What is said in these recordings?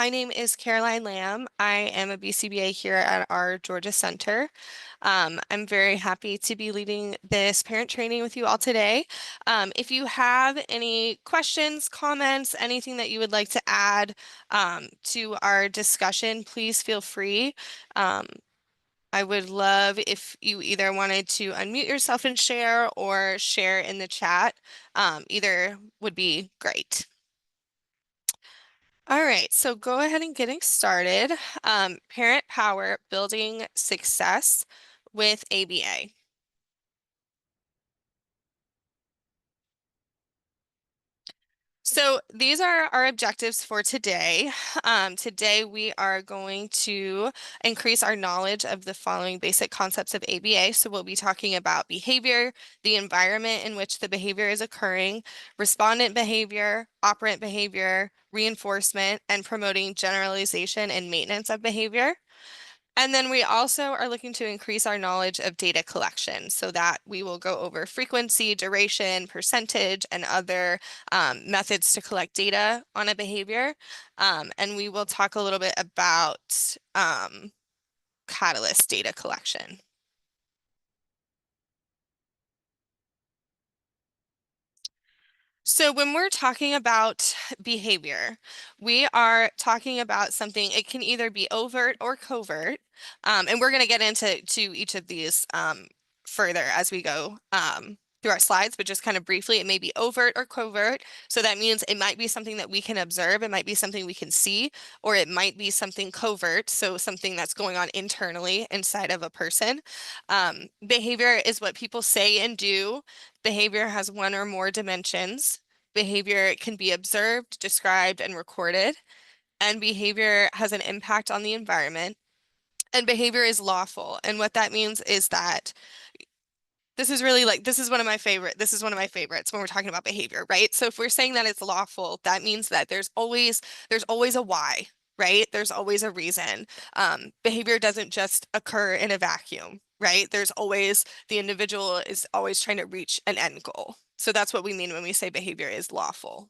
my name is Caroline Lamb. I am a BCBA here at our Georgia Center. I'm very happy to be leading this parent training with you all today. If you have any questions, comments, anything that you would like to add to our discussion, please feel free. Um, I would love if you either wanted to unmute yourself and share or share in the chat. Either would be great. All right, so go ahead and getting started. Parent power, building success with ABA. So these are our objectives for today. Today we are going to increase our knowledge of the following basic concepts of ABA. So we'll be talking about behavior, the environment in which the behavior is occurring, respondent behavior, operant behavior, reinforcement, and promoting generalization and maintenance of behavior. And then we also are looking to increase our knowledge of data collection so that we will go over frequency, duration, percentage, and other methods to collect data on a behavior. And we will talk a little bit about catalyst data collection. So when we're talking about behavior, we are talking about something, it can either be overt or covert. And we're going to get into each of these further as we go through our slides, but just kind of briefly, it may be overt or covert. So that means it might be something that we can observe, it might be something we can see, or it might be something covert, so something that's going on internally inside of a person. Behavior is what people say and do. Behavior has one or more dimensions. Behavior can be observed, described, and recorded. And behavior has an impact on the environment. And behavior is lawful. And what that means is that this is really like, this is one of my favorites when we're talking about behavior, right? So if we're saying that it's lawful, that means that there's always a why, right? There's always a reason. Behavior doesn't just occur in a vacuum, right? The individual is always trying to reach an end goal. So that's what we mean when we say behavior is lawful.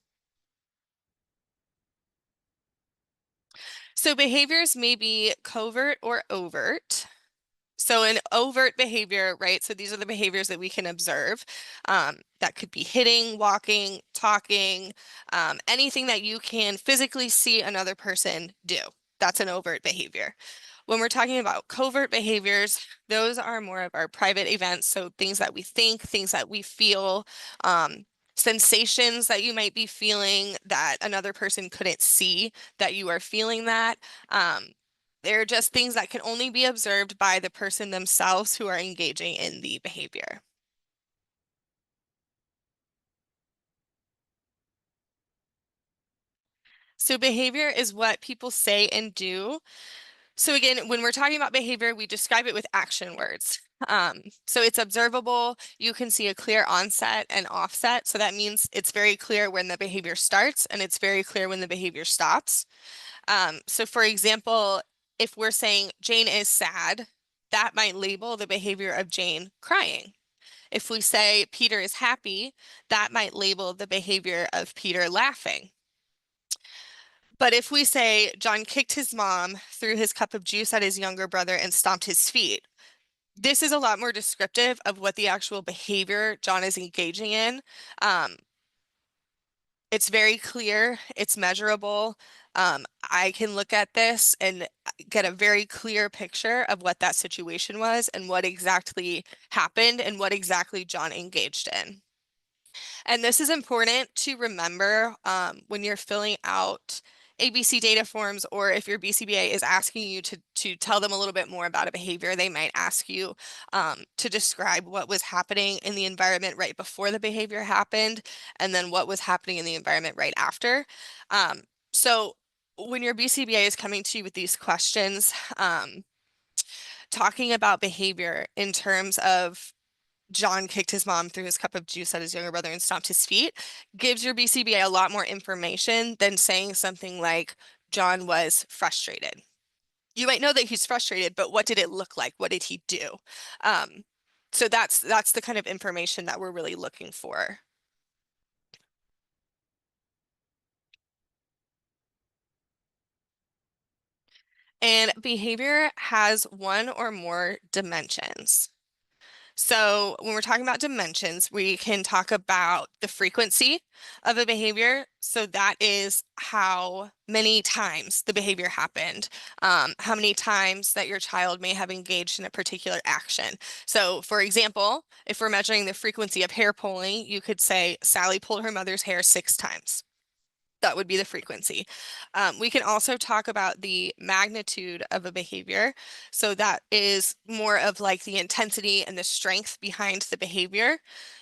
So behaviors may be covert or overt. So an overt behavior, right? So these are the behaviors that we can observe. That could be hitting, walking, talking, anything that you can physically see another person do. That's an overt behavior. When we're talking about covert behaviors, those are more of our private events. So things that we think, things that we feel, sensations that you might be feeling that another person couldn't see that you are feeling that. They're just things that can only be observed by the person themselves who are engaging in the behavior. So behavior is what people say and do. So again, when we're talking about behavior, we describe it with action words. So it's observable. You can see a clear onset and offset. So that means it's very clear when the behavior starts and it's very clear when the behavior stops. So for example, if we're saying Jane is sad, that might label the behavior of Jane crying. If we say Peter is happy, that might label the behavior of Peter laughing. But if we say John kicked his mom, threw his cup of juice at his younger brother, and stomped his feet, this is a lot more descriptive of what the actual behavior John is engaging in. Um, it's very clear, it's measurable. I can look at this and get a very clear picture of what that situation was and what exactly happened and what exactly John engaged in. And this is important to remember when you're filling out ABC data forms, or if your BCBA is asking you to tell them a little bit more about a behavior, they might ask you to describe what was happening in the environment right before the behavior happened, and then what was happening in the environment right after. So when your BCBA is coming to you with these questions, talking about behavior in terms of John kicked his mom, threw his cup of juice at his younger brother, and stomped his feet gives your BCBA a lot more information than saying something like John was frustrated. You might know that he's frustrated, but what did it look like? What did he do? Um, so that's the kind of information that we're really looking for. And behavior has one or more dimensions. So when we're talking about dimensions, we can talk about the frequency of a behavior. So that is how many times the behavior happened, how many times that your child may have engaged in a particular action. So for example, if we're measuring the frequency of hair pulling, you could say Sally pulled her mother's hair 6 times. That would be the frequency. We can also talk about the magnitude of a behavior. So that is more of like the intensity and the strength behind the behavior.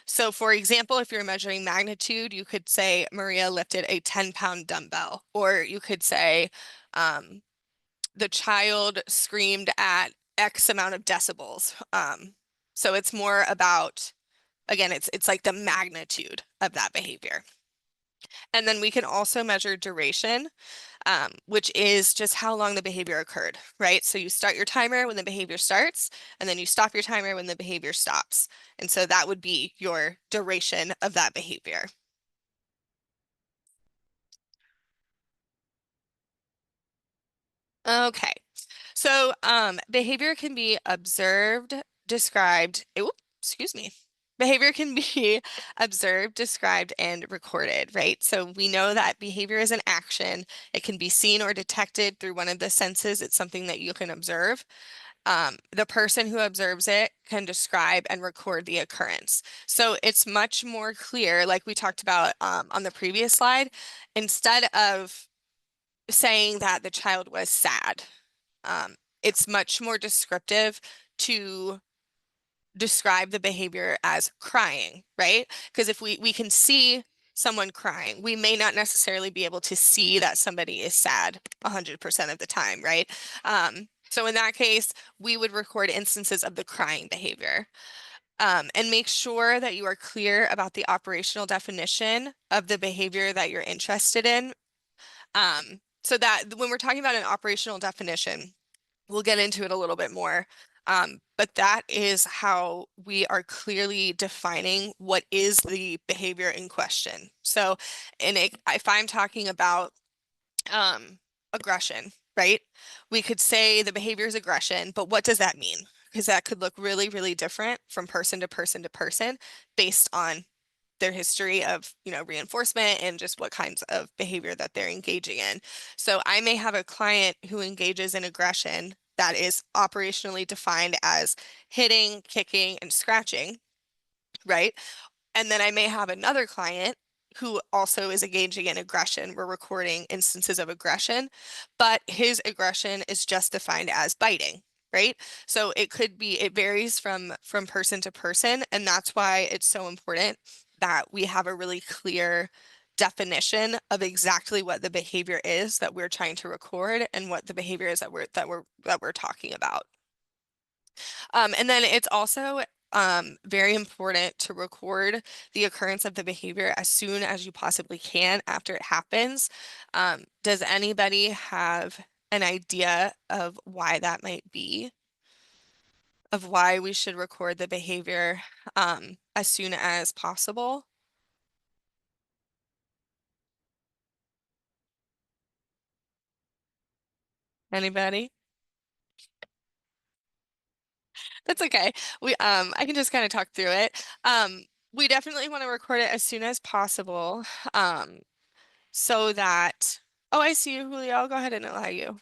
So for example, if you're measuring magnitude, you could say Maria lifted a 10-pound dumbbell, or you could say the child screamed at X amount of decibels. So it's more about, again, it's like the magnitude of that behavior. And then we can also measure duration, which is just how long the behavior occurred, right? So you start your timer when the behavior starts, and then you stop your timer when the behavior stops. And so that would be your duration of that behavior. Okay. So behavior can be observed, described, excuse me. Behavior can be observed, described, and recorded, right? So we know that behavior is an action. It can be seen or detected through one of the senses. It's something that you can observe. The person who observes it can describe and record the occurrence. So it's much more clear, like we talked about on the previous slide, instead of saying that the child was sad, it's much more descriptive to describe the behavior as crying, right? Because if we can see someone crying, we may not necessarily be able to see that somebody is sad 100% of the time, right? So in that case, we would record instances of the crying behavior. And make sure that you are clear about the operational definition of the behavior that you're interested in. So that when we're talking about an operational definition, we'll get into it a little bit more. But that is how we are clearly defining what is the behavior in question. So, if I'm talking about aggression, right? We could say the behavior is aggression, but what does that mean? Because that could look really, really different from person to person to person based on their history of, reinforcement and just what kinds of behavior that they're engaging in. So I may have a client who engages in aggression that is operationally defined as hitting, kicking, and scratching, right? And then I may have another client who also is engaging in aggression. We're recording instances of aggression, but his aggression is just defined as biting, right? So it varies from person to person, and that's why it's so important that we have a really clear definition of exactly what the behavior is that we're trying to record and what the behavior is that we're talking about. And then it's also very important to record the occurrence of the behavior as soon as you possibly can after it happens. Does anybody have an idea of why that might be? Of why we should record the behavior as soon as possible? Anybody? That's okay. I can just kind of talk through it. We definitely want to record it as soon as possible. Um, so that, oh, I see you, Julio. I'll go ahead and allow you.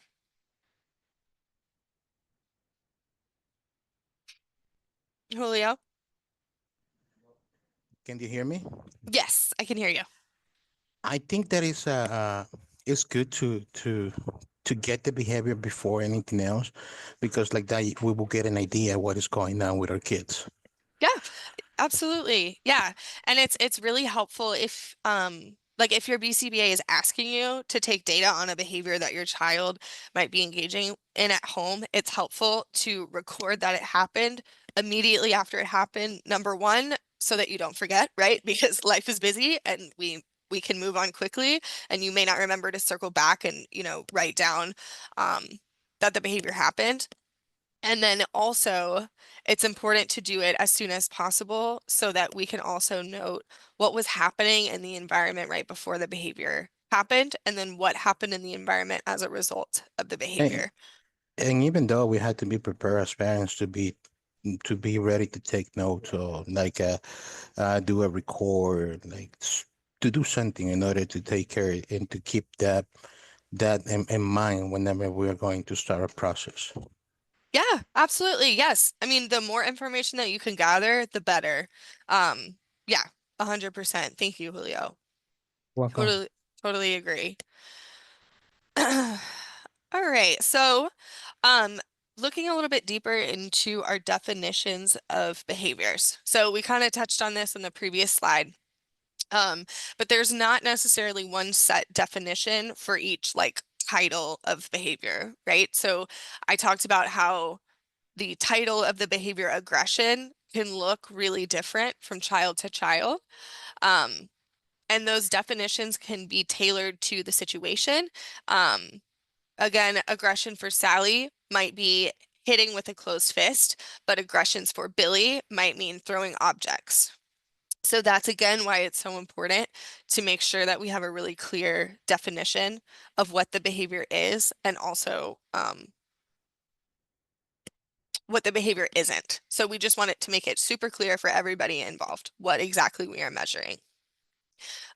Julio? Can you hear me? Yes, I can hear you. I think that is it's good to get the behavior before anything else, because like that we will get an idea what is going on with our kids. Yeah, absolutely. Yeah. And it's really helpful if like if your BCBA is asking you to take data on a behavior that your child might be engaging in at home, it's helpful to record that it happened immediately after it happened. Number one, so that you don't forget, right? Because life is busy and we can move on quickly and you may not remember to circle back and, write down um that the behavior happened. And then also, it's important to do it as soon as possible so that we can also note what was happening in the environment right before the behavior happened, and then what happened in the environment as a result of the And behavior. And even though we had to be prepared as parents to be ready to take notes or like do a record, like to do something in order to take care and to keep that in mind whenever we're going to start a process. Yeah, absolutely. Yes. I mean, the more information that you can gather, the better. Yeah, 100%. Thank you, Julio. Welcome. Totally, totally agree. All right. So, um, looking a little bit deeper into our definitions of behaviors. So we kind of touched on this in the previous slide. Um, but there's not necessarily one set definition for each like title of behavior, right? So I talked about how the title of the behavior aggression can look really different from child to child. Um, and those definitions can be tailored to the situation. Um, Again, aggression for Sally might be hitting with a closed fist, but aggressions for Billy might mean throwing objects. So that's again why it's so important to make sure that we have a really clear definition of what the behavior is and also what the behavior isn't. So we just want it to make it super clear for everybody involved what exactly we are measuring.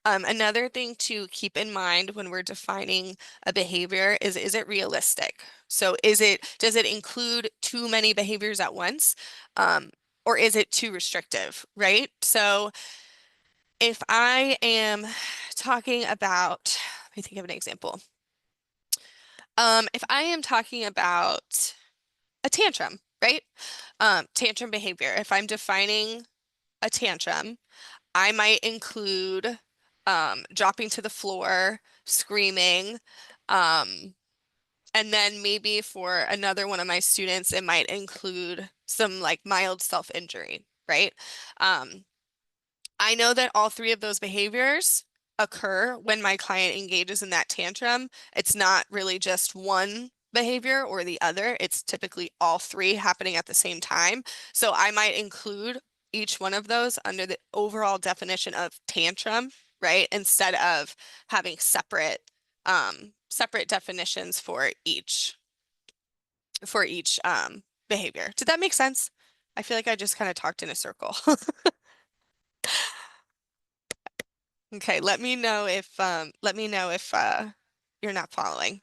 Another thing to keep in mind when we're defining a behavior is it realistic? So does it include too many behaviors at once? Or is it too restrictive, right? So if I am talking about, let me think of an example. If I am talking about a tantrum, right? Tantrum behavior. If I'm defining a tantrum, I might include dropping to the floor, screaming, um, and then maybe for another one of my students, it might include some like mild self-injury, right? Um, I know that all three of those behaviors occur when my client engages in that tantrum. It's not really just one behavior or the other. It's typically all three happening at the same time. So I might include each one of those under the overall definition of tantrum, right? Instead of having separate definitions for each behavior. Did that make sense? I feel like I just kind of talked in a circle. Okay, let me know if you're not following.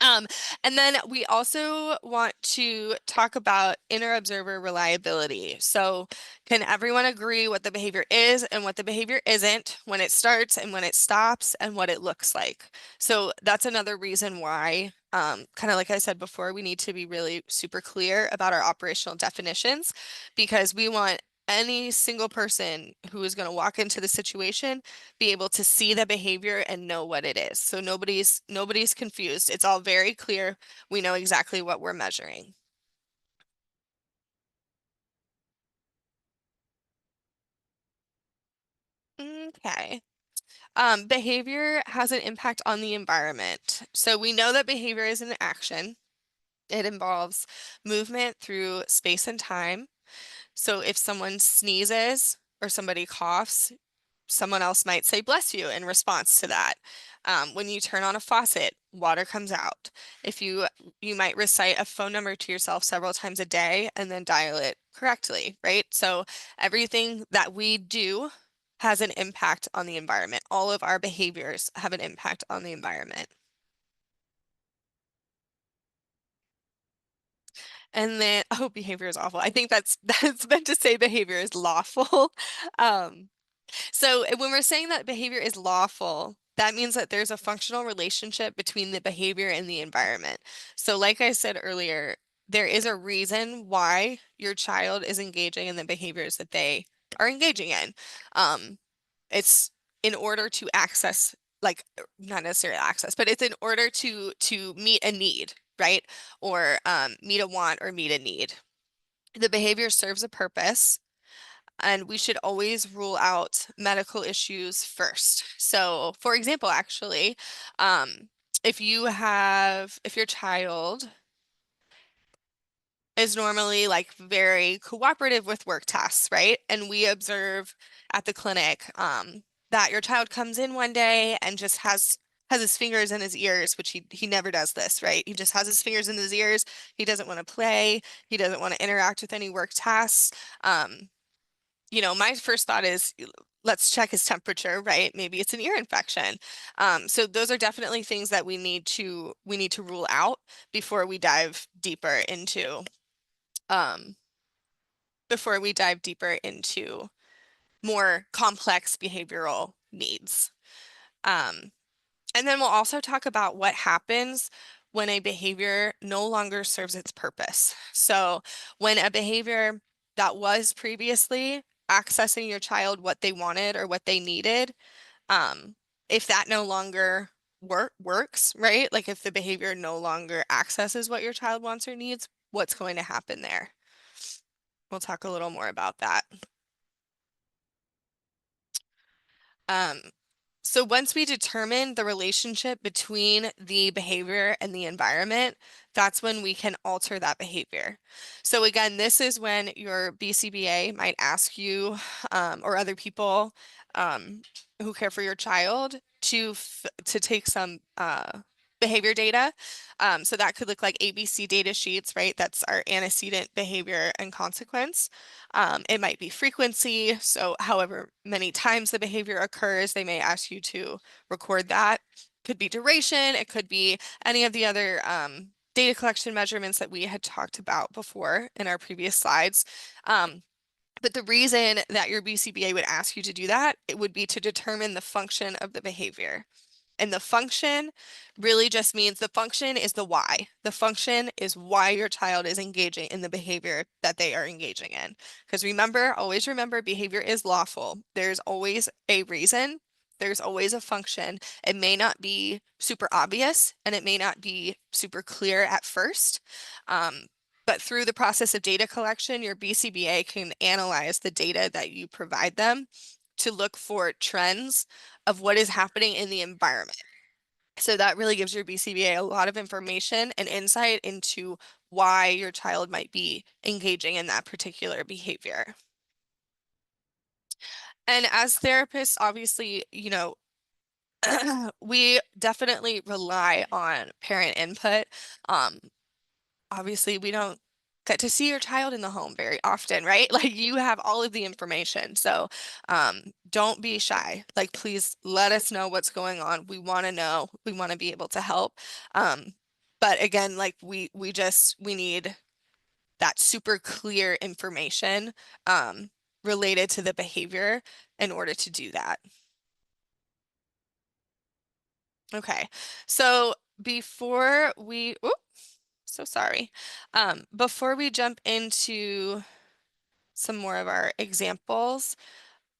Um, and then we also want to talk about inner observer reliability. So, can everyone agree what the behavior is and what the behavior isn't, when it starts and when it stops, and what it looks like? So, that's another reason why, kind of like I said before, we need to be really super clear about our operational definitions because we want any single person who is going to walk into the situation be able to see the behavior and know what it is. So nobody's confused. It's all very clear. We know exactly what we're measuring. Okay. Behavior has an impact on the environment. So we know that behavior is an action. It involves movement through space and time. So if someone sneezes or somebody coughs, someone else might say bless you in response to that. When you turn on a faucet, water comes out. If you might recite a phone number to yourself several times a day and then dial it correctly, right? So everything that we do has an impact on the environment. All of our behaviors have an impact on the environment. And then, oh, behavior is awful. I think that's meant to say behavior is lawful. Um, So when we're saying that behavior is lawful, that means that there's a functional relationship between the behavior and the environment. So like I said earlier, there is a reason why your child is engaging in the behaviors that they are engaging in. Um, it's in order to access, like not necessarily access, but it's in order to meet a need, right? Or meet a want or meet a need. The behavior serves a purpose and we should always rule out medical issues first. So, for example, actually, um, if your child is normally like very cooperative with work tasks, right? And we observe at the clinic that your child comes in one day and just has his fingers in his ears, which he never does this, right? He just has his fingers in his ears. He doesn't want to play. He doesn't want to interact with any work tasks. My first thought is let's check his temperature, right? Maybe it's an ear infection. So those are definitely things that we need to rule out before we dive deeper into um, more complex behavioral needs. Um, and then we'll also talk about what happens when a behavior no longer serves its purpose. So when a behavior that was previously accessing your child what they wanted or what they needed, um, if that no longer works, right? Like if the behavior no longer accesses what your child wants or needs, what's going to happen there? We'll talk a little more about that. Um, So once we determine the relationship between the behavior and the environment, that's when we can alter that behavior. So again, this is when your BCBA might ask you or other people who care for your child to take some behavior data. So that could look like ABC data sheets, right? That's our antecedent behavior and consequence. It might be frequency, so however many times the behavior occurs, they may ask you to record that. Could be duration, it could be any of the other data collection measurements that we had talked about before in our previous slides. But the reason that your BCBA would ask you to do that, it would be to determine the function of the behavior. And the function really just means the function is the why. The function is why your child is engaging in the behavior that they are engaging in. Because remember, always remember, behavior is lawful. There's always a reason. There's always a function. It may not be super obvious and it may not be super clear at first. But through the process of data collection, your BCBA can analyze the data that you provide them to look for trends of what is happening in the environment. So that really gives your BCBA a lot of information and insight into why your child might be engaging in that particular behavior. And as therapists, obviously, we definitely rely on parent input. Um, Obviously, we don't get to see your child in the home very often, right? Like you have all of the information. So don't be shy. Like, please let us know what's going on. We want to know. We want to be able to help. Um, but again, like we need that super clear information um, related to the behavior in order to do that. Okay. So before we, oop, so sorry. Before we jump into some more of our examples,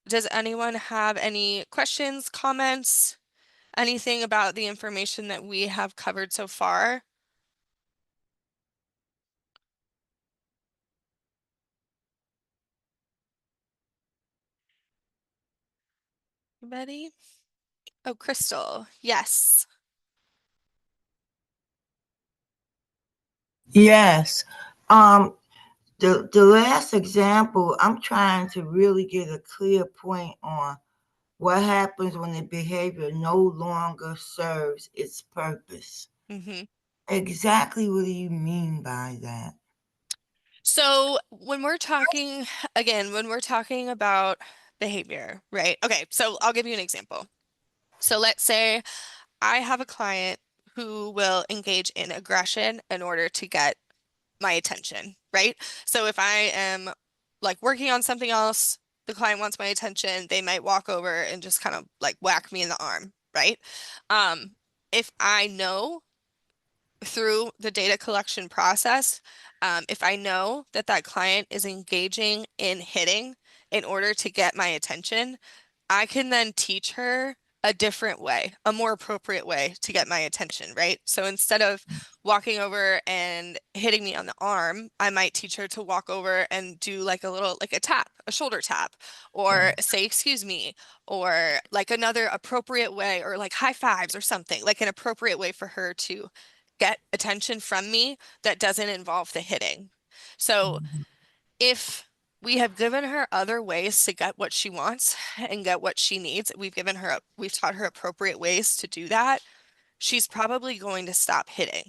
does anyone have any questions, comments, anything about the information that we have covered so far? Ready? Oh, Crystal. Yes. Yes. Um, the last example, I'm trying to really get a clear point on what happens when the behavior no longer serves its purpose. hmm Exactly what do you mean by that? So when we're talking, again, when we're talking about behavior, right? Okay, so I'll give you an example. So let's say I have a client who will engage in aggression in order to get my attention, right? So if I am like working on something else, the client wants my attention, they might walk over and just kind of like whack me in the arm, right? Um, if I know through the data collection process, if I know that that client is engaging in hitting in order to get my attention, I can then teach her a different way, a more appropriate way to get my attention, right? So instead of walking over and hitting me on the arm, I might teach her to walk over and do like a little, like a tap, a shoulder tap, or Right. say, excuse me, or like another appropriate way, or like high fives or something, like an appropriate way for her to get attention from me that doesn't involve the hitting. So Mhm. if we have given her other ways to get what she wants and get what she needs, we've taught her appropriate ways to do that. she's probably going to stop hitting,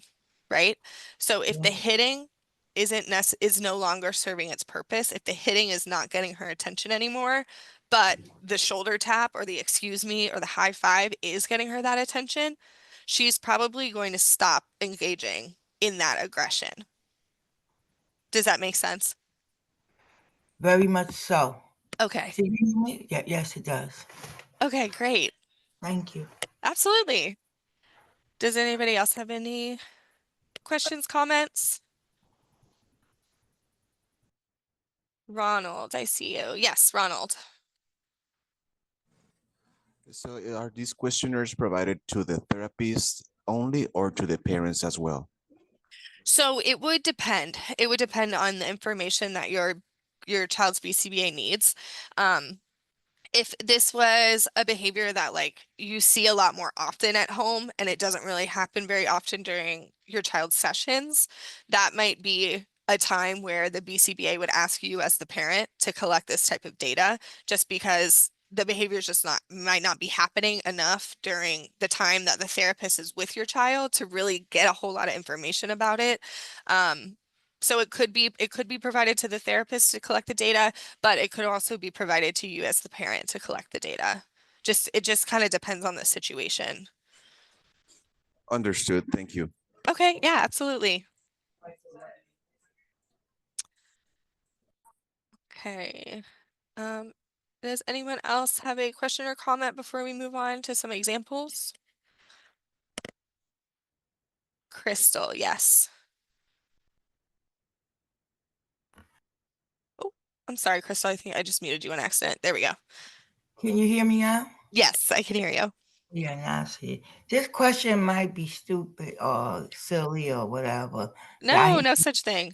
right? So if the hitting is no longer serving its purpose, if the hitting is not getting her attention anymore, but the shoulder tap or the excuse me or the high five is getting her that attention, she's probably going to stop engaging in that aggression. Does that make sense? Very much so. Okay. Do you hear me? Yeah, yes, it does. Okay, great. Thank you. Absolutely. Does anybody else have any questions, comments? Ronald, I see you. Yes, Ronald. So are these questionnaires provided to the therapist only or to the parents as well? So it would depend. It would depend on the information that your child's BCBA needs. Um, if this was a behavior that like you see a lot more often at home and it doesn't really happen very often during your child's sessions, that might be a time where the BCBA would ask you as the parent to collect this type of data just because the behavior is just not might not be happening enough during the time that the therapist is with your child to really get a whole lot of information about it. Um, so it could be provided to the therapist to collect the data, but it could also be provided to you as the parent to collect the data. It just kind of depends on the situation. Understood. Thank you. Okay, yeah, absolutely. Okay. Um, does anyone else have a question or comment before we move on to some examples? Crystal, yes. Oh, I'm sorry, Crystal. I think I just muted you on accident. There we go. Can you hear me now? Yes, I can hear you. Yeah, now I see. This question might be stupid or silly or whatever. No, no such thing.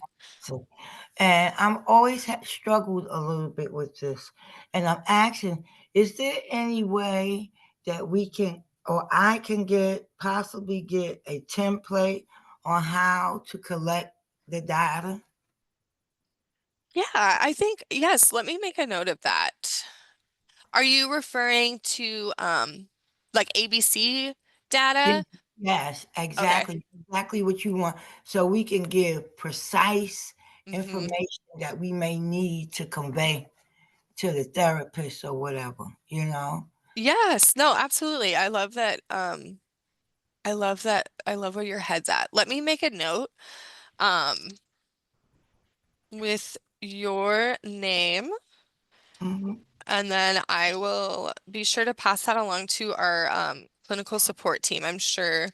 And I'm always struggled a little bit with this. And I'm asking, is there any way that we can, or I can possibly get a template on how to collect the data? Yeah, I think, yes, let me make a note of that. Are you referring to like ABC data? Yes, Okay. exactly what you want. So we can give precise Hmm. information that we may need to convey to the therapist or whatever, you know? Yes, no, absolutely. I love that. I love that. I love where your head's at. Let me make a note um with your name, Mhm. and then I will be sure to pass that along to our clinical support team. I'm sure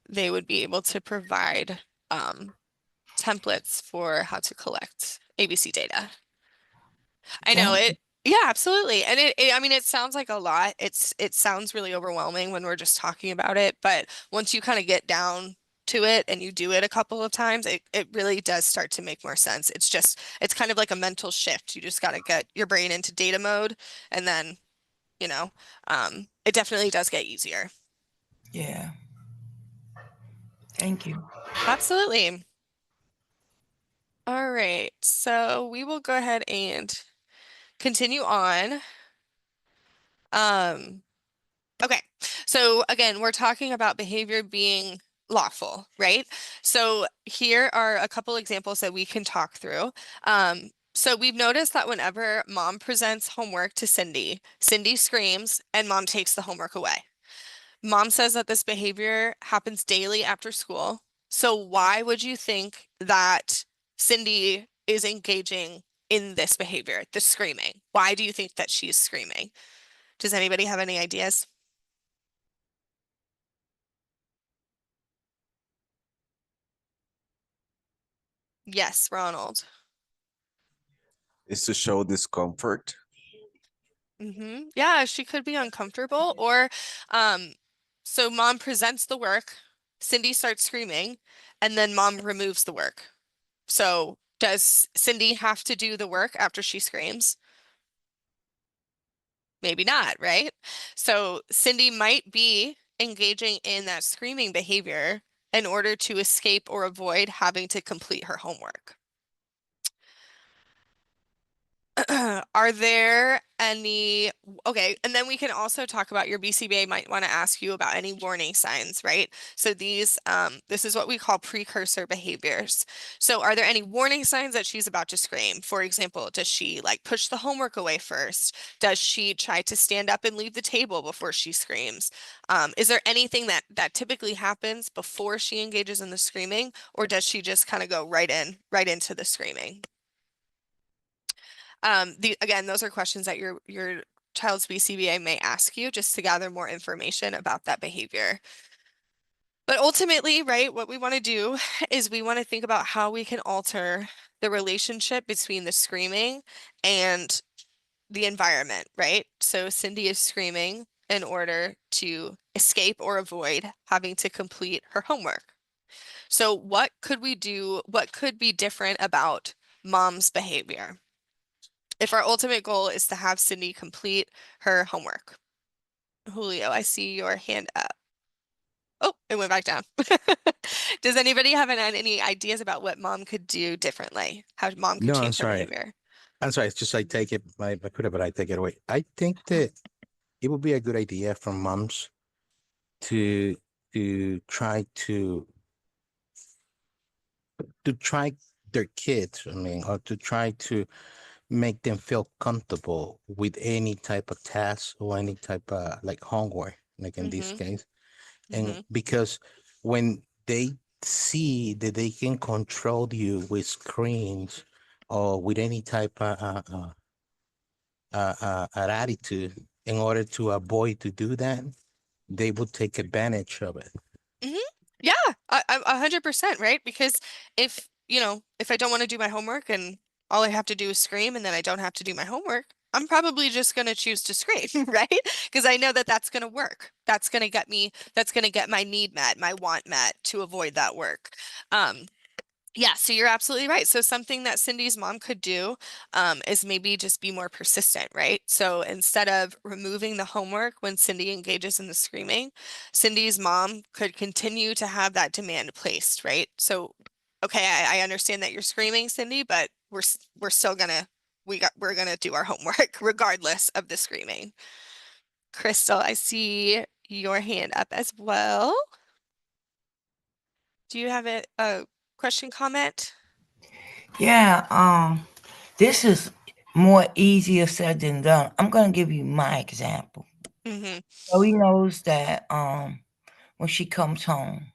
they would be able to provide um templates for how to collect ABC data. I know Thank it. Yeah, absolutely. And I mean, it sounds like a lot. It sounds really overwhelming when we're just talking about it, but once you kind of get down to it and you do it a couple of times, it really does start to make more sense. It's kind of like a mental shift. You just got to get your brain into data mode and then, you know, it definitely does get easier. Yeah, thank you. Absolutely. All right. So we will go ahead and continue on. Um, Okay, so again, we're talking about behavior being lawful, right? So here are a couple examples that we can talk through. So we've noticed that whenever mom presents homework to Cindy, Cindy screams and mom takes the homework away. Mom says that this behavior happens daily after school. So why would you think that Cindy is engaging in this behavior, the screaming? Why do you think that she's screaming? Does anybody have any ideas? Yes, Ronald. Is to show discomfort. Yeah, she could be uncomfortable or so mom presents the work, Cindy starts screaming, and then mom removes the work. So does Cindy have to do the work after she screams? Maybe not, right? So Cindy might be engaging in that screaming behavior in order to escape or avoid having to complete her homework. Are there any, okay, and then we can also talk about your BCBA might want to ask you about any warning signs, right? So this is what we call precursor behaviors. So are there any warning signs that she's about to scream? For example, does she like push the homework away first? Does she try to stand up and leave the table before she screams? Is there anything that typically happens before she engages in the screaming, or does she just kind of go right into the screaming? Again, those are questions that your child's BCBA may ask you just to gather more information about that behavior. But ultimately, right, what we want to do is we want to think about how we can alter the relationship between the screaming and the environment, right? So Cindy is screaming in order to escape or avoid having to complete her homework. So what could we do? What could be different about mom's behavior if our ultimate goal is to have Cindy complete her homework? Julio, I see your hand up. Oh, it went back down. Does anybody have any ideas about what mom could do differently? How mom could No, I'm change her sorry. behavior? I'm sorry. It's just I take it, I put it, but I take it away. I think that it would be a good idea for moms to try to try their kids. I mean, or to try to make them feel comfortable with any type of task or any type of like homework, like in this Mm-hmm. case. And Mm-hmm. because when they see that they can control you with screens or with any type of an attitude in order to avoid to do that, they would take advantage of it. Mm-hmm. Yeah, 100%, right? Because if I don't want to do my homework and all I have to do is scream and then I don't have to do my homework, I'm probably just going to choose to scream, right? Because I know that that's going to work. That's going to get my need met, my want met to avoid that work. Um, Yeah, so you're absolutely right. So something that Cindy's mom could do is maybe just be more persistent, right? So instead of removing the homework when Cindy engages in the screaming, Cindy's mom could continue to have that demand placed, right? So, okay, I understand that you're screaming, Cindy, but we're still gonna we're gonna do our homework regardless of the screaming. Crystal, I see your hand up as well. Do you have a question, comment? Yeah, this is more easier said than done. I'm gonna give you my example. Mm-hmm. So he knows that when she comes home,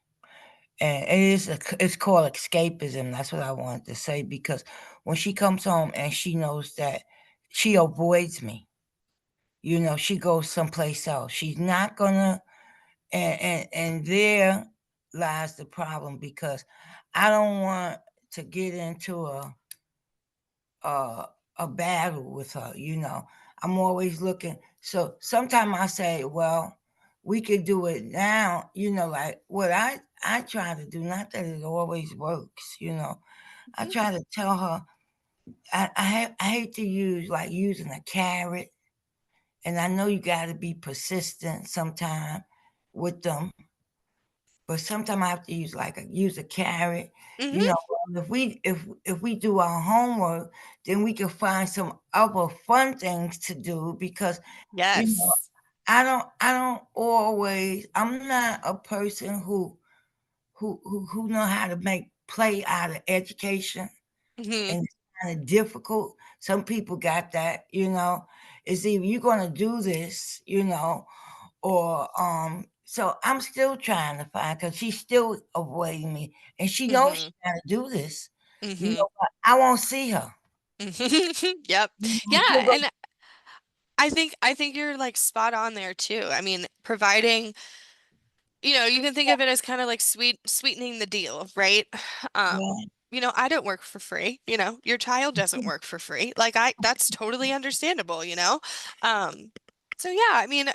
and it's called escapism. That's what I wanted to say, because when she comes home and she knows that she avoids me, she goes someplace else. She's not gonna, and there lies the problem, because I don't want to get into a a battle with her. I'm always looking. So sometimes I say, well, we could do it now. Like what I try to do. Not that it always works. I Mm-hmm. try to tell her. I hate to use like using a carrot, and I know you got to be persistent sometime with them. But sometimes I have to use a carrot. You Mm-hmm. know, if we do our homework, then we can find some other fun things to do, because you know Yes. I don't always. I'm not a person who know how to make play out of education, Mm-hmm. and it's kind of difficult. Some people got that. It's either you're gonna do this, or so I'm still trying to find, because she's still avoiding me, and she knows Mm-hmm. she's trying to do this. Mm-hmm. But I won't see her. Yep. Yeah, She'll go, and I think you're like spot on there too. I mean, providing, you can think of it as kind of like sweetening the deal, right? yeah, I don't work for free, your child doesn't work for free. Like that's totally understandable. Um, so yeah, I mean,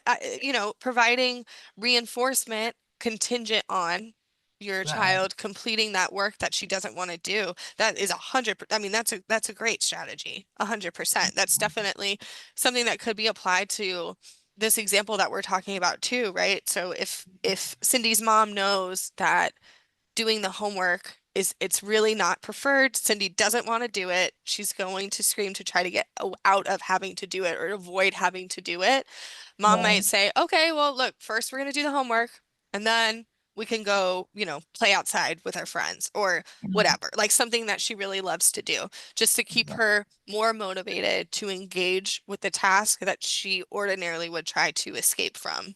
providing reinforcement contingent on your right. child completing that work that she doesn't want to do, that is 100, I mean, that's a great strategy, 100%. That's definitely something that could be applied to this example that we're talking about too, right? So if Cindy's mom knows that doing the homework it's really not preferred. Cindy doesn't want to do it. She's going to scream to try to get out of having to do it or avoid having to do it. Mom might Right. say, okay, well, look, first we're going to do the homework and then we can go, play outside with our friends or whatever, like something that she really loves to do, just to keep her more motivated to engage with the task that she ordinarily would try to escape from.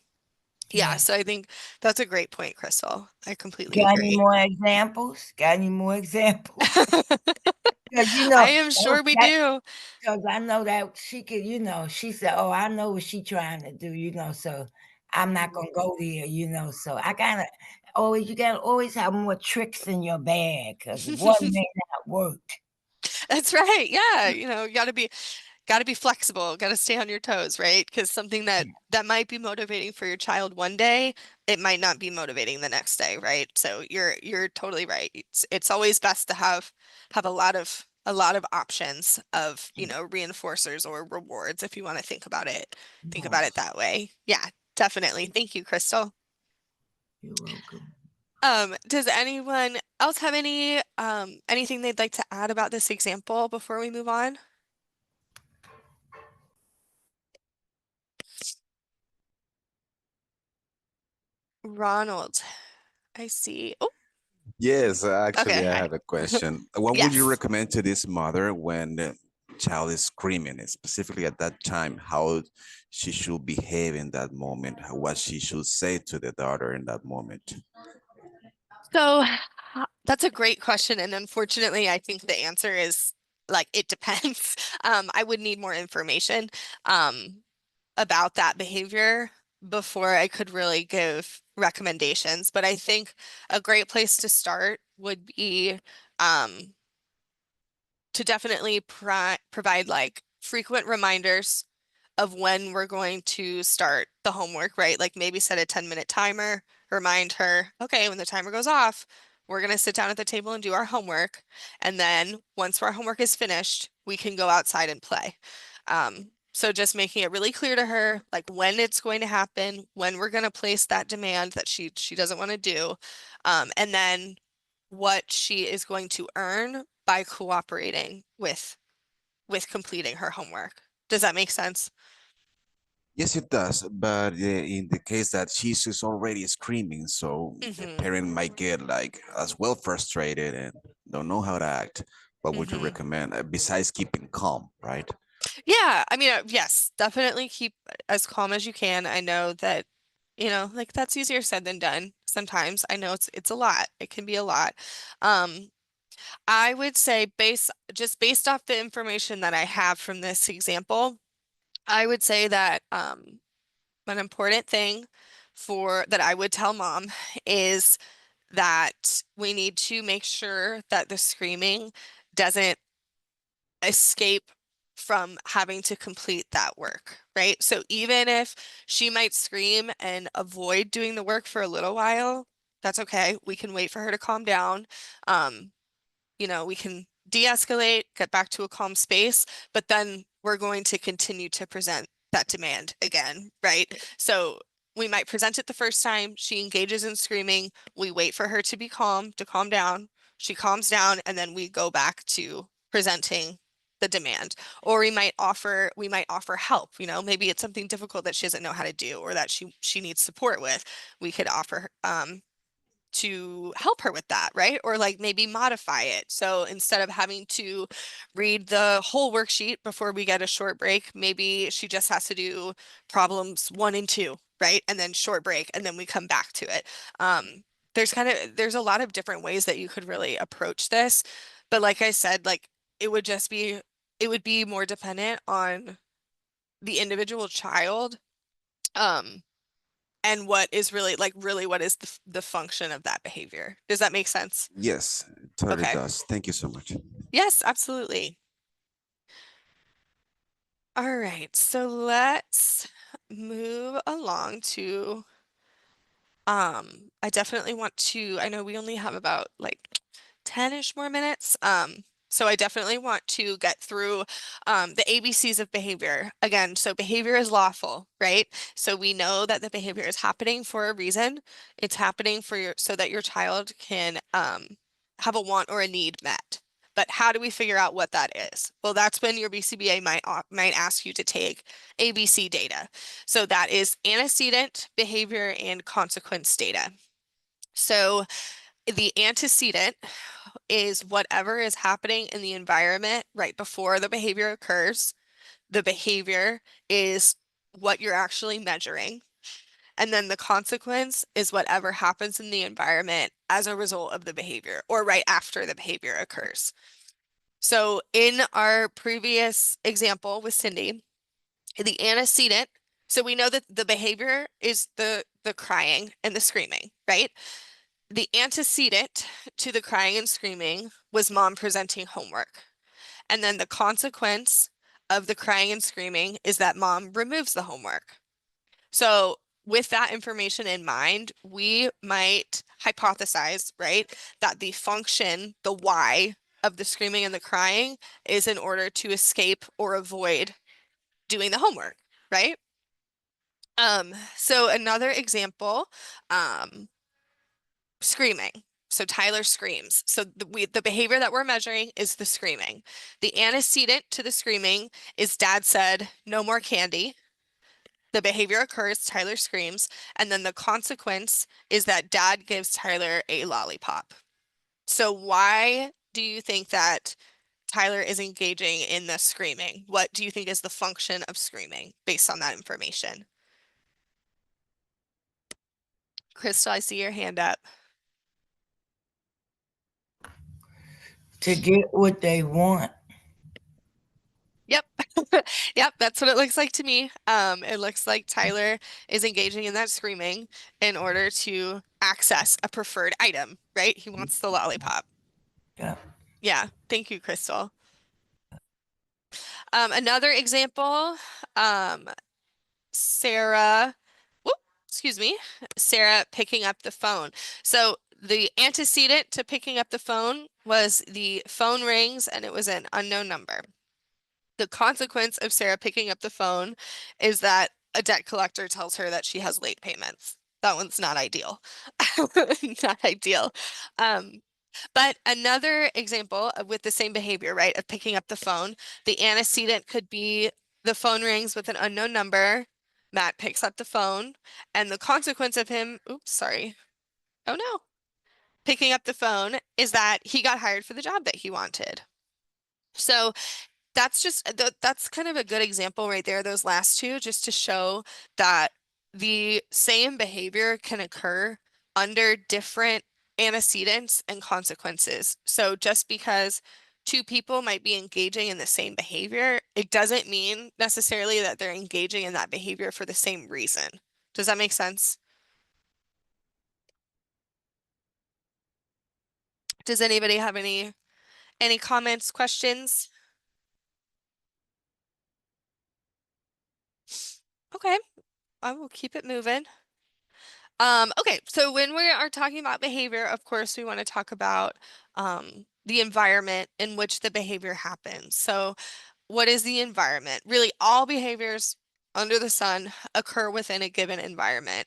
Yeah, Yeah. so I think that's a great point, Crystal. I completely Got any agree. more examples? Got any more examples? Because I am sure we that do. because I know that she could, she said, "Oh, I know what she trying to do," so I'm not gonna go there, So I gotta always, you gotta always have more tricks in your bag because one may not work. That's right. Yeah, you got to be flexible, got to stay on your toes, right? Because something that might be motivating for your child one day, it might not be motivating the next day, right? So you're totally right. It's always best to have a lot of options of, reinforcers or rewards if you want to think about it Yes, that way. Yeah, definitely. Thank you, Crystal. you're welcome. Does anyone else have anything they'd like to add about this example before we move on? Ronald, I see. Oh, Yes, okay, actually, I hi. have a question. What would you Yes. recommend to this mother when the child is screaming, specifically at that time, how she should behave in that moment, what she should say to the daughter in that moment? So that's a great question, and unfortunately, I think the answer is like it depends. I would need more information about that behavior before I could really give recommendations. But I think a great place to start would be um, to definitely provide like frequent reminders of when we're going to start the homework, right? Like maybe set a 10-minute timer, remind her, okay, when the timer goes off, we're going to sit down at the table and do our homework. And then once our homework is finished, we can go outside and play. So just making it really clear to her, like when it's going to happen, when we're going to place that demand that she doesn't want to do, and then what she is going to earn by cooperating with completing her homework. Does that make sense? Yes, it does. But in the case that she's just already screaming, so the Mm-hmm. parent might get like as well frustrated and don't know how to act. What would you Mm-hmm. recommend besides keeping calm, right? Yeah, I mean, yes, definitely keep as calm as you can. I know that, like that's easier said than done sometimes. I know it's a lot. It can be a lot. Um, I would say based off the information that I have from this example, I would say that an important thing for that I would tell mom is that we need to make sure that the screaming doesn't escape from having to complete that work, right? So even if she might scream and avoid doing the work for a little while, that's okay. We can wait for her to calm down. Um, we can de-escalate, get back to a calm space, but then we're going to continue to present that demand again, right? So we might present it the first time, she engages in screaming, we wait for her to calm down, she calms down, and then we go back to presenting the demand. Or we might offer help, maybe it's something difficult that she doesn't know how to do or that she needs support with. We could offer to help her with that, right? Or like maybe modify it. So instead of having to read the whole worksheet before we get a short break, maybe she just has to do problems 1 and 2, right? And then short break, and then we come back to it. There's a lot of different ways that you could really approach this. But like I said, like it would just be it would be more dependent on the individual child. Um, and what is really what is the function of that behavior. Does that make sense? Yes, it totally Okay. does. Thank you so much. Yes, absolutely. All right, so let's move along to I definitely want to I know we only have about like 10-ish more minutes. So I definitely want to get through the ABCs of behavior. Again, so behavior is lawful, right? So we know that the behavior is happening for a reason. It's happening so that your child can have a want or a need met. But how do we figure out what that is? Well, that's when your BCBA might ask you to take ABC data. So that is antecedent, behavior, and consequence data. So the antecedent is whatever is happening in the environment right before the behavior occurs. The behavior is what you're actually measuring. And then the consequence is whatever happens in the environment as a result of the behavior or right after the behavior occurs. So in our previous example with Cindy, the antecedent, so we know that the behavior is the crying and the screaming, right? The antecedent to the crying and screaming was mom presenting homework. And then the consequence of the crying and screaming is that mom removes the homework. So with that information in mind, we might hypothesize, right, that the function, the why of the screaming and the crying is in order to escape or avoid doing the homework, right? So another example, screaming. So Tyler screams. So the behavior that we're measuring is the screaming. The antecedent to the screaming is dad said, no more candy. The behavior occurs, Tyler screams, and then the consequence is that dad gives Tyler a lollipop. So why do you think that Tyler is engaging in the screaming? What do you think is the function of screaming based on that information? Crystal, I see your hand up. To get what they want. Yep. Yep, that's what it looks like to me. It looks like Tyler is engaging in that screaming in order to access a preferred item, right? He wants the lollipop. Yeah. Yeah, thank you, Crystal. Another example, Sarah, whoop, excuse me, Sarah picking up the phone. So the antecedent to picking up the phone was the phone rings and it was an unknown number. The consequence of Sarah picking up the phone is that a debt collector tells her that she has late payments. That one's not ideal. Not ideal. But another example with the same behavior, right, of picking up the phone, the antecedent could be the phone rings with an unknown number. Matt picks up the phone, and the consequence of him, oops, sorry. Oh no. Picking up the phone is that he got hired for the job that he wanted. So that's just that's kind of a good example right there, those last two, just to show that the same behavior can occur under different antecedents and consequences. So just because two people might be engaging in the same behavior, it doesn't mean necessarily that they're engaging in that behavior for the same reason. Does that make sense? Does anybody have any comments, questions? Okay, I will keep it moving. Okay, so when we are talking about behavior, of course, we want to talk about the environment in which the behavior happens. So what is the environment? Really, all behaviors under the sun occur within a given environment.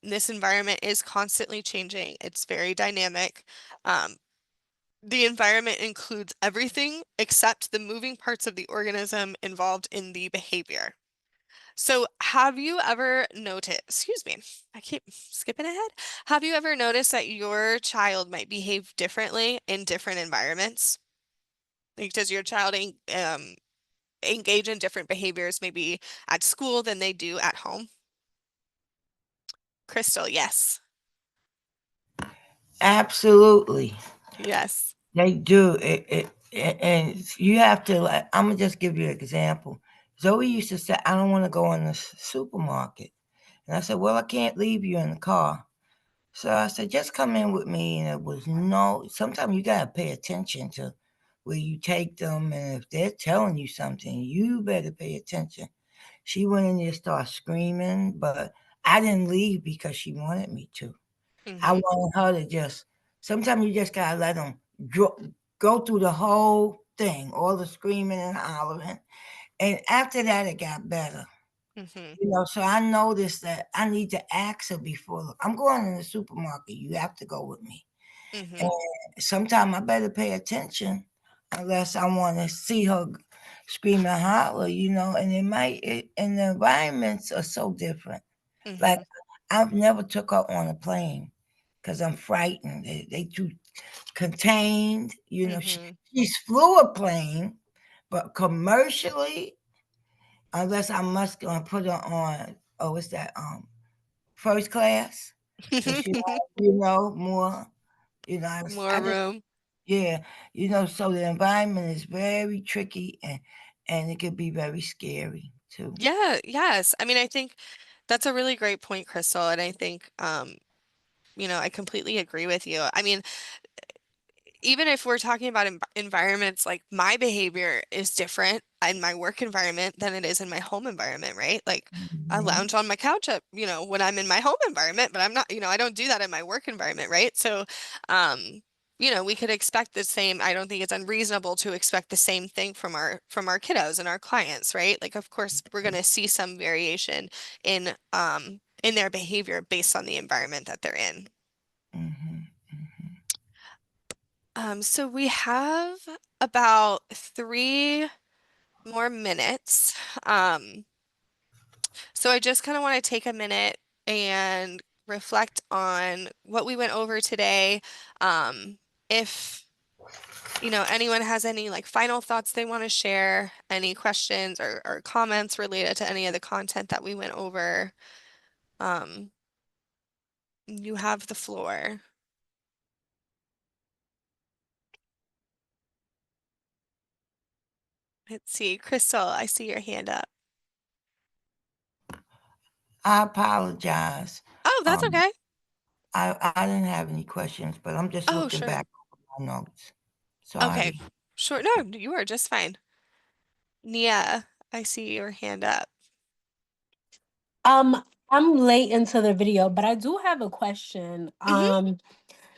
This environment is constantly changing. It's very dynamic. The environment includes everything except the moving parts of the organism involved in the behavior. So have you ever noticed, excuse me, I keep skipping ahead. Have you ever noticed that your child might behave differently in different environments? Like, does your child engage in different behaviors maybe at school than they do at home? Crystal, yes. Absolutely. Yes. They do. And you have to, like, I'm going to just give you an example. Zoe used to say, I don't want to go in the supermarket. And I said, well, I can't leave you in the car. So I said, just come in with me. And it was sometimes you got to pay attention to where you take them. And if they're telling you something, you better pay attention. She went in there and started screaming, but I didn't leave because she wanted me to. I Mm-hmm. wanted her to sometimes you just got to let them go through the whole thing, all the screaming and hollering. And after that, it got better. Mm-hmm. So I noticed that I need to ask her before. I'm going in the supermarket. You have to go with me. Mm-hmm. Sometimes I better pay attention unless I want to see her scream and holler, and and the environments are so different. Like, Mm-hmm. I've never took her on a plane because I'm frightened. They too contained, Mm-hmm. she's flew a plane, but commercially, unless I must go and put her on, oh, what's that, first class, so she more, More I just, room. yeah, so the environment is very tricky, and it could be very scary too. Yeah, yes. I mean, I think that's a really great point, Crystal, and I think I completely agree with you. I mean, even if we're talking about environments, like my behavior is different in my work environment than it is in my home environment, right? Like I Mhm. lounge on my couch at, when I'm in my home environment, but I'm not, I don't do that in my work environment, right? So, um, we could expect the same. I don't think it's unreasonable to expect the same thing from our kiddos and our clients, right? Like, of course, we're going to see some variation in their behavior based on the environment that they're in. Mhm. Mhm. So we have about 3 more minutes. Um, so I just kind of want to take a minute and reflect on what we went over today. If anyone has any like final thoughts they want to share, any questions or comments related to any of the content that we went over, um, you have the floor. Let's see, Crystal, I see your hand up. I apologize. Oh, that's Um, okay. I didn't have any questions, but I'm just Oh, looking sure. back over my notes. Okay. Sorry. Sure. No, you are just fine. Nia, I see your hand up. Um, I'm late into the video, but I do have a question. Hmm.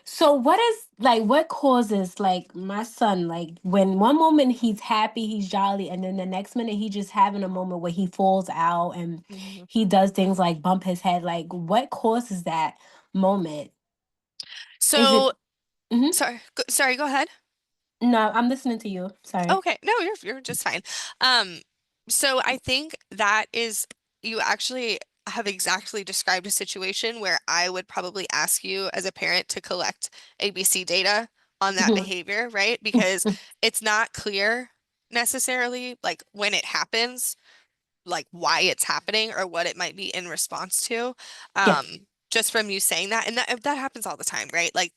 So what causes like my son, like when one moment he's happy, he's jolly, and then the next minute he just having a moment where he falls out and Hmm. he does things like bump his head. Like what causes that moment? Is it So, Mhm. sorry, go ahead. No, I'm listening to you. Sorry. Okay. No, you're just fine. Um, so I think that is you actually have exactly described a situation where I would probably ask you as a parent to collect ABC data on that Mhm. behavior, right? Because it's not clear necessarily like when it happens, like why it's happening or what it might be in response to. Yes. Just from you saying that, and that happens all the time, right? Like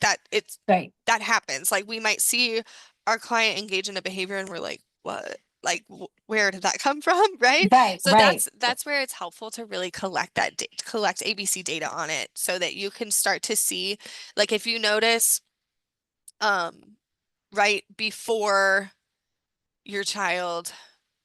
Right. that happens. Like we might see our client engage in a behavior and we're like, what? Like where did that come from, right? Right. So Right. that's where it's helpful to really collect ABC data on it so that you can start to see, like if you notice, um, right before your child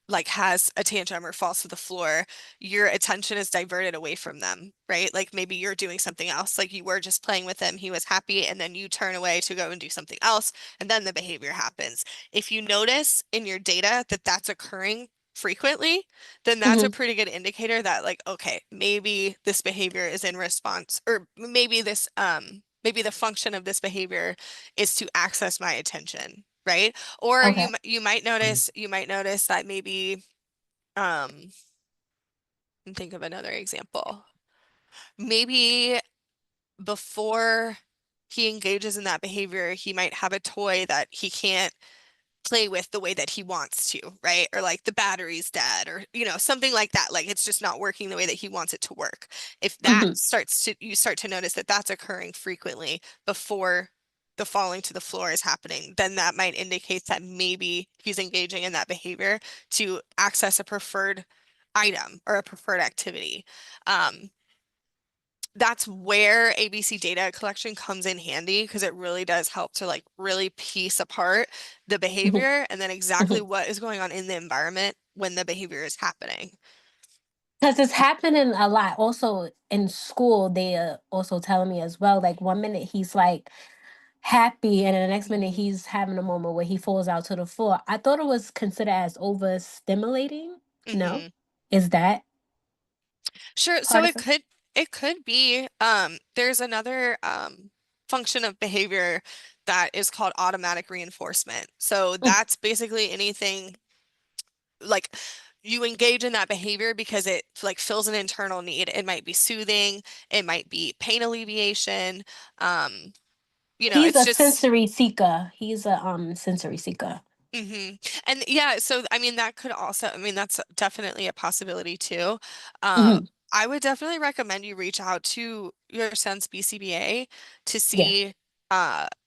like has a tantrum or falls to the floor, your attention is diverted away from them, right? Like maybe you're doing something else, like you were just playing with him, he was happy, and then you turn away to go and do something else, and then the behavior happens. If you notice in your data that that's occurring frequently, then that's a Hmm. pretty good indicator that like, okay, maybe this behavior is in response, or maybe the function of this behavior is to access my attention, right? Or Okay. you might notice that maybe and think of another example. Maybe before he engages in that behavior, he might have a toy that he can't play with the way that he wants to, right? Or like the battery's dead or something like that. Like it's just not working the way that he wants it to work. If that Hmm. you start to notice that that's occurring frequently before the falling to the floor is happening, then that might indicate that maybe he's engaging in that behavior to access a preferred item or a preferred activity. Um, that's where ABC data collection comes in handy because it really does help to like really piece apart the Hmm. behavior and then exactly what is going on in the environment when the behavior is happening. Because it's happening a lot. Also in school, they also telling me as well. Like one minute he's like happy, and then the next minute Mhm. he's having a moment where he falls out to the floor. I thought it was considered as overstimulating. No, Mhm. is that Sure. So part it of it? could be. There's another function of behavior that is called automatic reinforcement. So that's basically anything like you engage in that behavior because it like fills an internal need. It might be soothing, it might be pain alleviation. Um, He's it's a just sensory seeker. He's a sensory seeker. And yeah, so I mean that could also, I mean that's definitely a possibility too. Hmm. I would definitely recommend you reach out to your son's BCBA to Yeah. see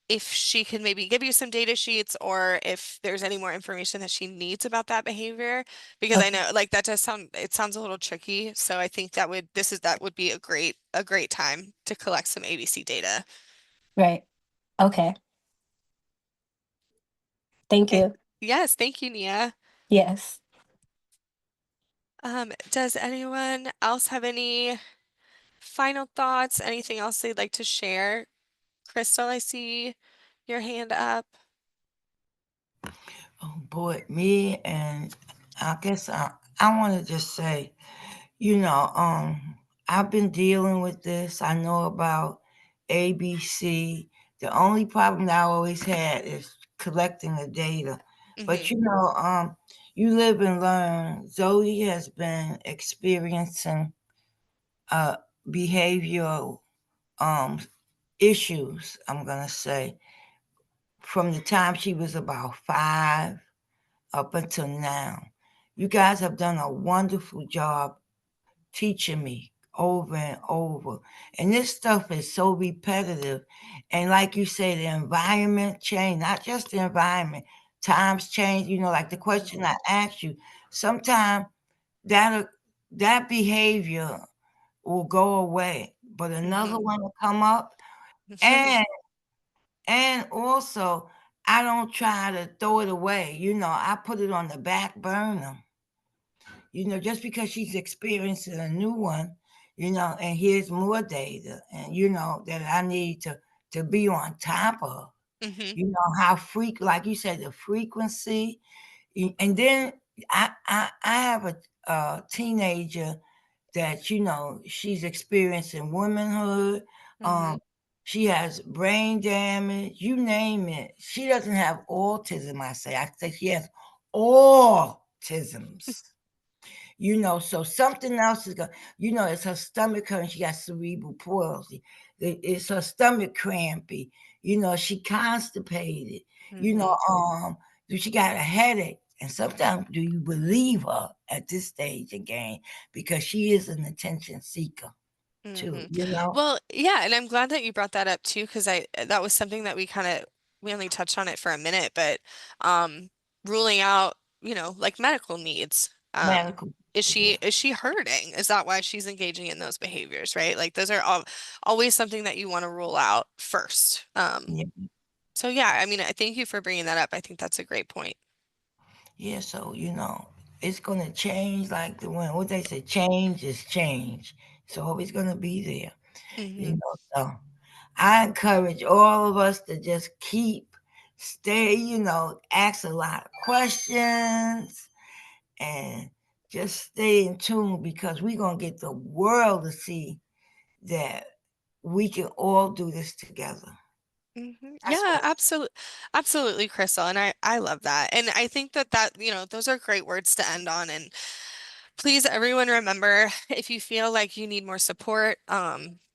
if she can maybe give you some data sheets or if there's any more information that she needs about that behavior. Because I Okay. know like that does sound, it sounds a little tricky. So I think that would be a great time to collect some ABC data. Right. Okay. Thank Okay. you. Yes, thank you, Nia. Yes. Does anyone else have any final thoughts? Anything else they'd like to share? Crystal, I see your hand up. Oh boy, me and I guess I want to just say, you know, I've been dealing with this. I know about ABC. The only problem that I always had is collecting the data. But Hmm. you know, you live and learn. Zoe has been experiencing uh behavioral um issues, I'm gonna say, from the time she was about 5 up until now. You guys have done a wonderful job teaching me over and over. And this stuff is so repetitive. And like you say, the environment change, not just the environment, times change. You know, like the question I asked you, sometimes that that behavior will go away, but another Hmm. one will come up. And and also I don't try to throw it away. You know, I put it on the back burner. You know, just because she's experiencing a new one, you know, and here's more data, and you know that I need to be on top of. Hmm. You know how like you said, the frequency, and then I have a teenager that you know she's experiencing womanhood. Hmm. Um, she has brain damage, you name it. She doesn't have autism. I say she has autisms. You know, so something else is going. You know, it's her stomach hurting. She got cerebral palsy. It's her stomach crampy. You know, she constipated. You know, Hmm. she got a headache. And sometimes, do you believe her at this stage again? Because she is an attention seeker too. Hmm. You know, Well, yeah, and I'm glad that you brought that up too, because I that was something that we only touched on it for a minute, but ruling out, like medical needs. medical. Yeah, Is she hurting? Is that why she's engaging in those behaviors, right? Like those are always something that you want to rule out first. yeah, So yeah, I mean, I thank you for bringing that up. I think that's a great point. yeah. So you know, it's gonna change. Like the one, what they say, change is change. It's always gonna be there. You Hmm. know, so I encourage all of us to just stay, you know, ask a lot of questions and just stay in tune because we're going to get the world to see that we can all do this together. That's Yeah, what absolutely, absolutely, Crystal, and I love that, and I think that those are great words to end on, and please, everyone, remember if you feel like you need more support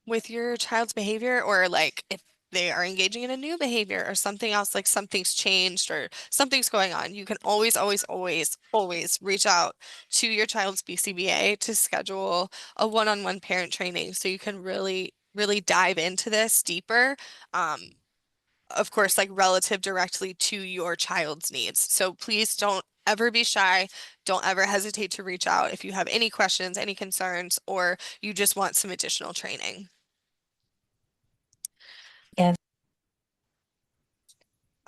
with your child's behavior or like if they are engaging in a new behavior or something else, like something's changed or something's going on, you can always, always, always, always reach out to your child's BCBA to schedule a one-on-one parent training so you can really, really dive into this deeper. Um, of course, like relative directly to your child's needs. So please don't ever be shy. Don't ever hesitate to reach out if you have any questions, any concerns, or you just want some additional training. Yes.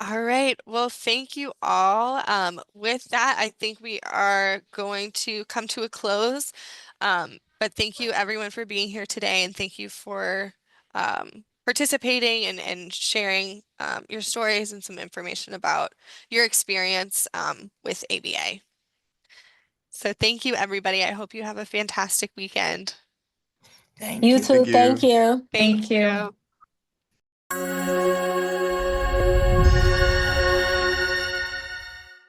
All right. Well, thank you all. With that, I think we are going to come to a close. But thank you everyone for being here today, and thank you for participating and sharing your stories and some information about your experience with ABA. So thank you, everybody. I hope you have a fantastic weekend. thank You you. too. Thank Thank you. you. Thank you.